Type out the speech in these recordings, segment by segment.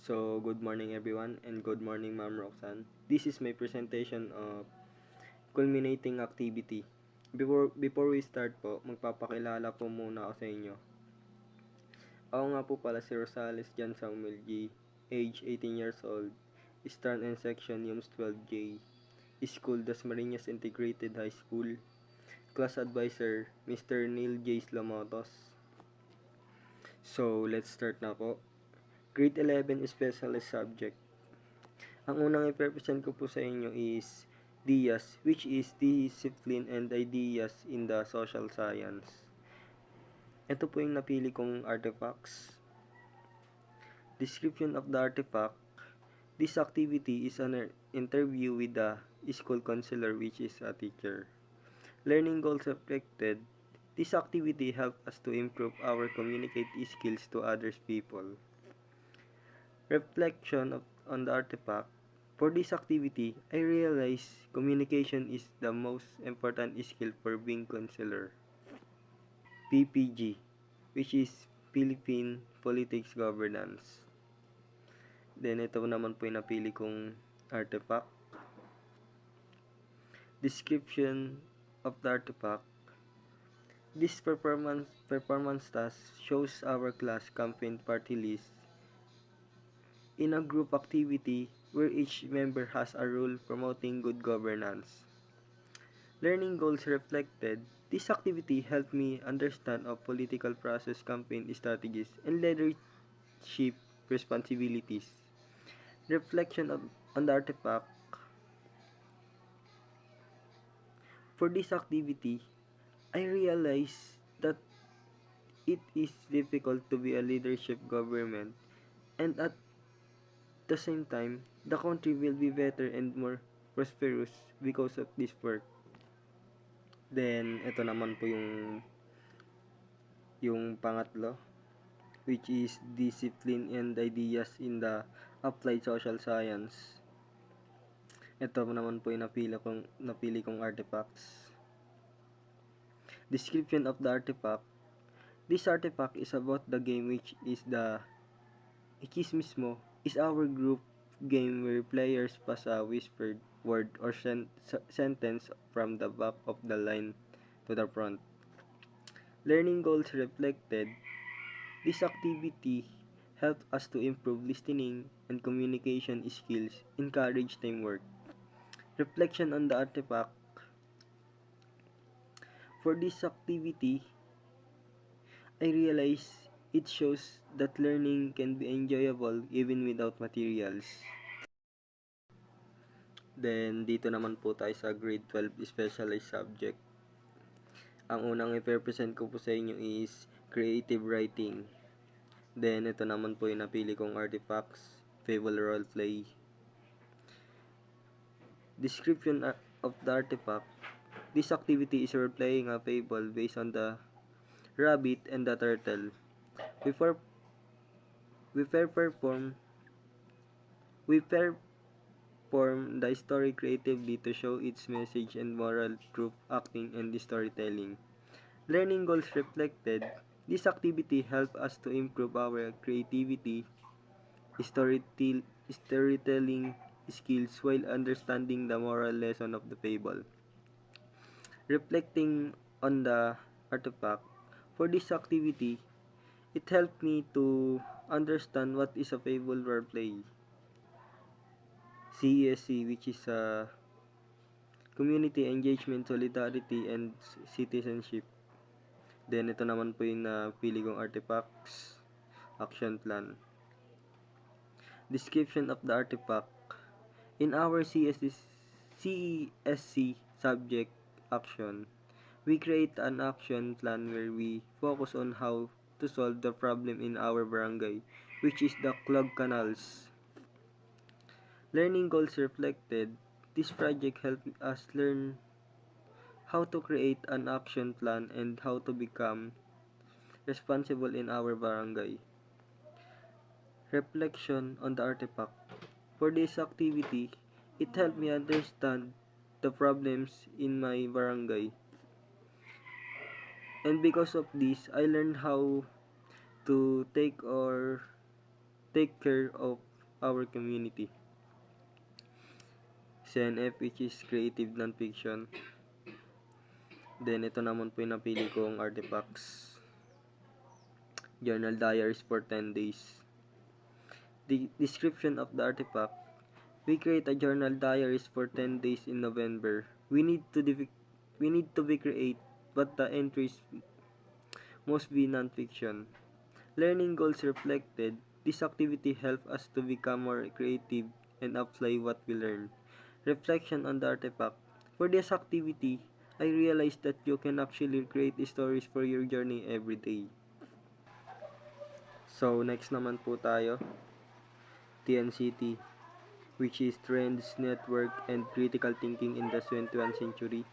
So, good morning everyone and good morning Ma'am Roxanne. This is my presentation of culminating activity. Before we start po, magpapakilala po muna ako sa inyo. Ako nga po pala si Rosales Jan Samuel G, age 18 years old, Eastern and Section UMS 12J, School Dasmariñas Integrated High School, Class Advisor Mr. Neil J. Slamotos. So, let's start na po. Grade 11 Specialist Subject. Ang unang i-present ko po sa inyo is DIAS, which is Discipline and Ideas in the Social Science. Ito po yung napili kong artifacts. Description of the artifact. This activity is an interview with the school counselor, which is a teacher. Learning goals reflected. This activity helps us to improve our communicate skills to others people. Reflection on the artifact. For this activity, I realized communication is the most important skill for being counselor. PPG, which is Philippine Politics Governance. Then, ito naman po yung napili kong artifact. Description of the artifact. This performance task shows our class campaign party list in a group activity where each member has a role promoting good governance. Learning goals reflected. This activity helped me understand of political process, campaign strategies, and leadership responsibilities. Reflection on the artifact. For this activity, I realized that it is difficult to be a leadership government, and at the same time, the country will be better and more prosperous because of this work. Then, ito naman po yung pangatlo, which is discipline and ideas in the applied social science. Ito naman po yung napili kong artifacts. Description of the artifact. This artifact is about the game, which is the Ikis mismo is our group game where players pass a whispered word or sentence from the back of the line to the front. Learning goals reflected. This activity helped us to improve listening and communication skills, encourage teamwork. Reflection on the artifact. For this activity, I realized it shows that learning can be enjoyable even without materials. Then, dito naman po tayo sa grade 12 specialized subject. Ang unang i-present ko po sa inyo is creative writing. Then, ito naman po yung napili kong artifacts, fable roleplay. Description of the artifact. This activity is role-playing a fable based on the rabbit and the turtle. We perform the story creatively to show its message and moral through acting and storytelling. Learning goals reflected. This activity helped us to improve our creativity, storytelling skills while understanding the moral lesson of the fable. Reflecting on the artifact. For this activity, it helped me to understand what is a fable roleplay. CESC, which is Community Engagement, Solidarity, and Citizenship. Then, ito naman po yung napili kong artifacts, action plan. Description of the artifact. In our CESC subject action, we create an action plan where we focus on how to solve the problem in our barangay, which is the clogged canals. Learning goals reflected. This project helped us learn how to create an action plan and how to become responsible in our barangay. Reflection on the artifact. For this activity, it helped me understand the problems in my barangay. And because of this, I learned how to take care of our community. CNF, which is Creative Nonfiction. Then, ito naman po yung napili kong artifacts. Journal diaries for 10 days. The description of the artifact. We create a journal diaries for 10 days in November. We need to be create, but the entries must be non-fiction. Learning goals reflected. This activity helps us to become more creative and apply what we learn. Reflection on the artifact. For this activity, I realized that you can actually create stories for your journey every day. So, next naman po tayo, TNCT, which is Trends, Network, and Critical Thinking in the 21st Century.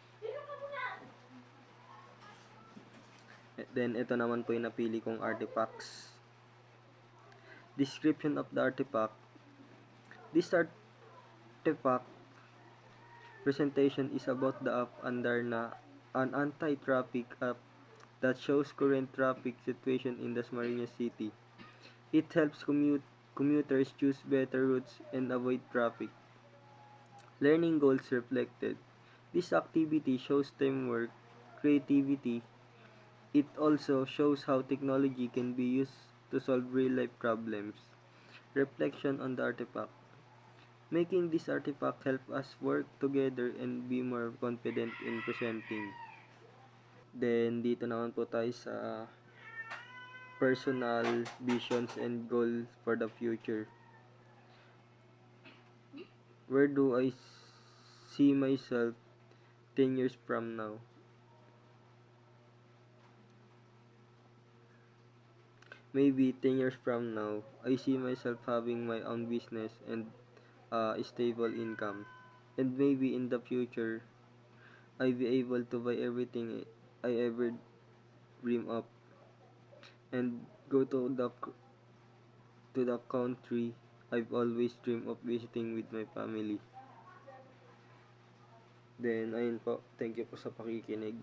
Then, ito naman po yung napili kong artifacts. Description of the artifact. This artifact presentation is about the app under an anti-traffic app that shows current traffic situation in the Dasmariñas City. It helps commuters choose better routes and avoid traffic. Learning goals reflected. This activity shows teamwork, creativity. It also shows how technology can be used to solve real-life problems. Reflection on the artifact. Making this artifact help us work together and be more confident in presenting. Then, dito naman po tayo sa personal visions and goals for the future. Where do I see myself 10 years from now? Maybe 10 years from now, I see myself having my own business and a stable income. And maybe in the future, I'll be able to buy everything I ever dream of and go to the country I've always dreamed of visiting with my family. Then, ayun po. Thank you po sa pakikinig.